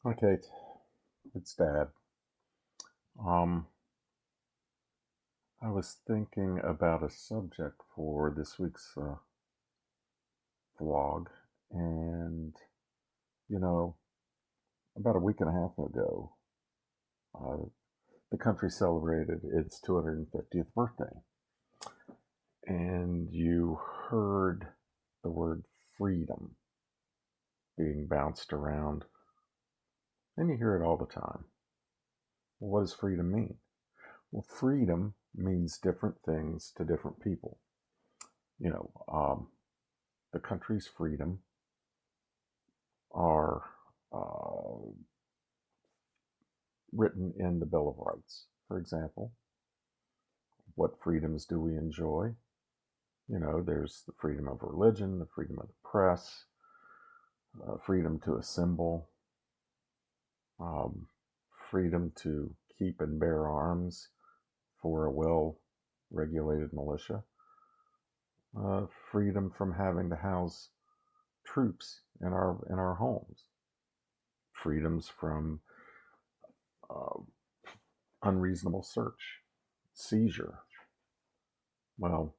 Hi, Kate. It's Dad. Um, I was thinking about a subject for this week's vlog, and you know, about a week and a half ago, uh, the country celebrated its 250th birthday, and you heard the word freedom being bounced around, and you hear it all the time. Well, what does freedom mean? Well, freedom means different things to different people. You know, the country's freedom are uh, written in the Bill of Rights. For example, what freedoms do we enjoy? There's the freedom of religion, the freedom of the press, freedom to assemble, um, freedom to keep and bear arms for a well regulated militia, freedom from having to house troops in our homes, freedoms from uh, unreasonable search, seizure. Well,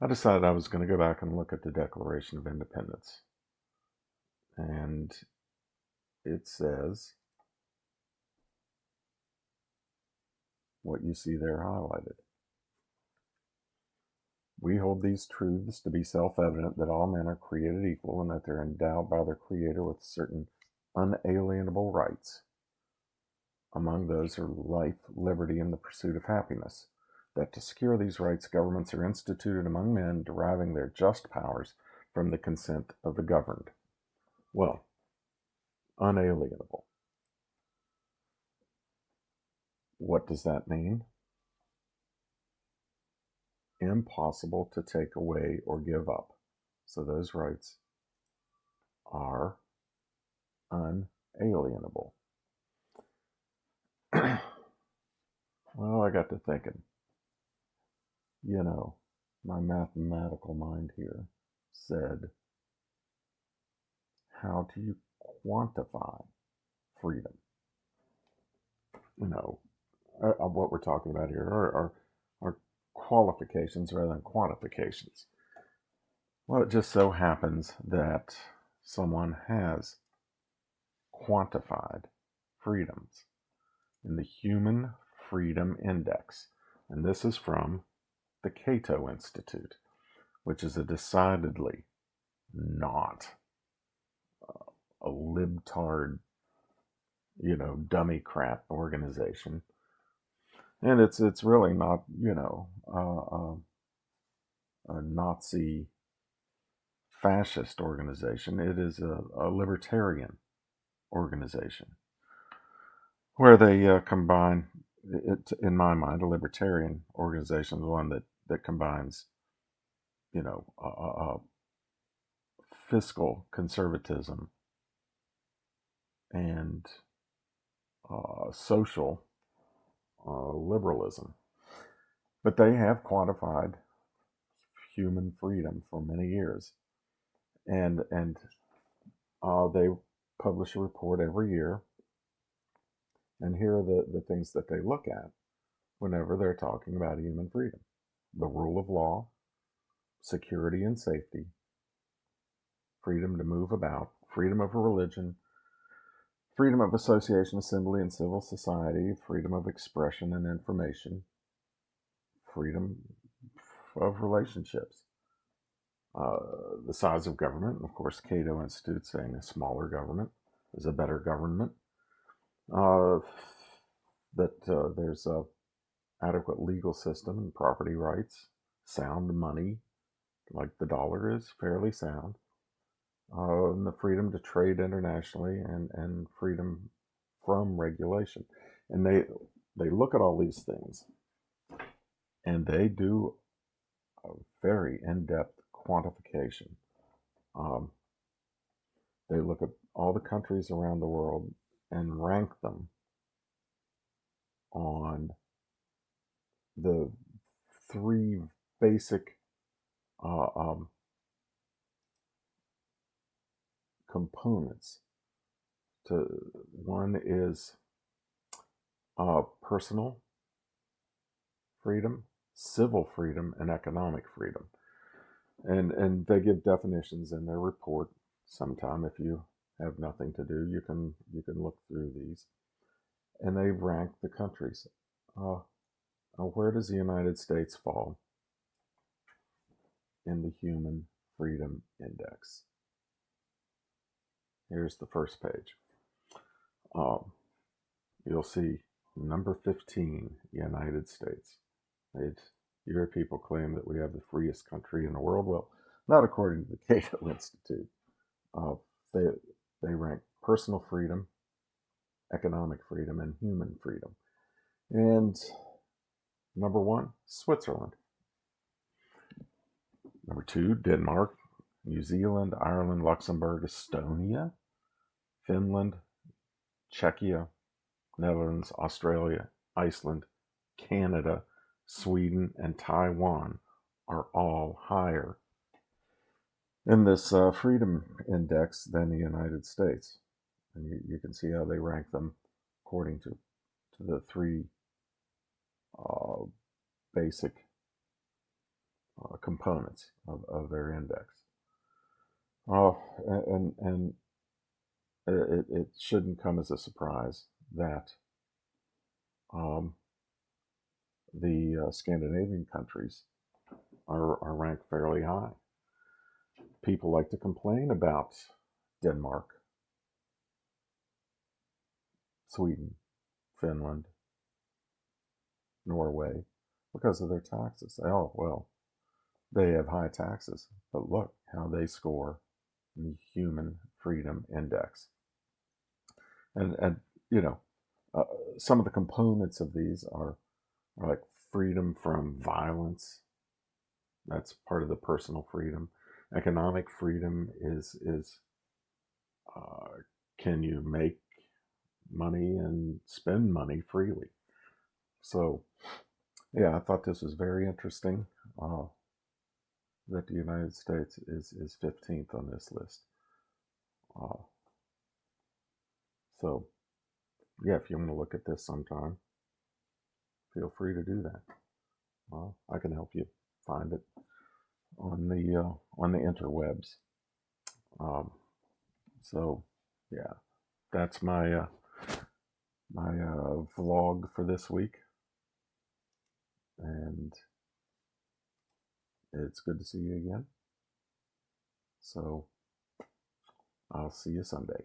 I decided I was going to go back and look at the Declaration of Independence. And it says what you see there highlighted. We hold these truths to be self evident that all men are created equal and that they're endowed by their Creator with certain unalienable rights. Among those are life, liberty, and the pursuit of happiness. That to secure these rights, governments are instituted among men, deriving their just powers from the consent of the governed. Well, unalienable. What does that mean? Impossible to take away or give up. So those rights are unalienable. Well, I got to thinking, you know, my mathematical mind here said, how do you quantify freedom? You know, what we're talking about here are qualifications rather than quantifications. Well, it just so happens that someone has quantified freedoms in the Human Freedom Index. And this is from the Cato Institute, which is a decidedly not a libtard, dummy crap organization. And it's really not, a Nazi fascist organization. It is a libertarian organization where they combine it. In my mind, a libertarian organization is one that combines, you know, fiscal conservatism and social liberalism. But they have quantified human freedom for many years, and they publish a report every year. And here are the things that they look at whenever they're talking about human freedom: the rule of law, security and safety, freedom to move about, freedom of religion, freedom of association, assembly, and civil society, freedom of expression and information, freedom of relationships, the size of government. And of course, Cato Institute saying a smaller government is a better government. Uh, that there's a adequate legal system and property rights, sound money, like the dollar is fairly sound, and the freedom to trade internationally, and freedom from regulation. And they look at all these things, and they do a very in-depth quantification. Um, they look at all the countries around the world and rank them on the three basic uh, components One is personal freedom, civil freedom, and economic freedom. And they give definitions in their report. Sometime, if you have nothing to do, you can look through these, and they rank the countries. Where does the United States fall in the Human Freedom Index? Here's the first page. You'll see number 15, United States. Your people claim that we have the freest country in the world. Well, not according to the Cato Institute. They, they rank personal freedom, economic freedom, and human freedom. And number 1, Switzerland. Number 2, Denmark, New Zealand, Ireland, Luxembourg, Estonia, Finland, Czechia, Netherlands, Australia, Iceland, Canada, Sweden, and Taiwan are all higher in this freedom index than the United States. And you can see how they rank them according to the 3 basic components of their index. And it shouldn't come as a surprise that the Scandinavian countries are ranked fairly high. People like to complain about Denmark, Sweden, Finland, Norway, because of their taxes. Oh, well, they have high taxes, but look how they score in the Human Freedom Index. And some of the components of these are like freedom from violence. That's part of the personal freedom. Economic freedom is can you make money and spend money freely? So, yeah, I thought this was very interesting. That the United States is 15th on this list. So, yeah, if you want to look at this sometime, feel free to do that. I can help you find it on the interwebs. So, yeah, that's my vlog for this week, and it's good to see you again. So, I'll see you Sunday.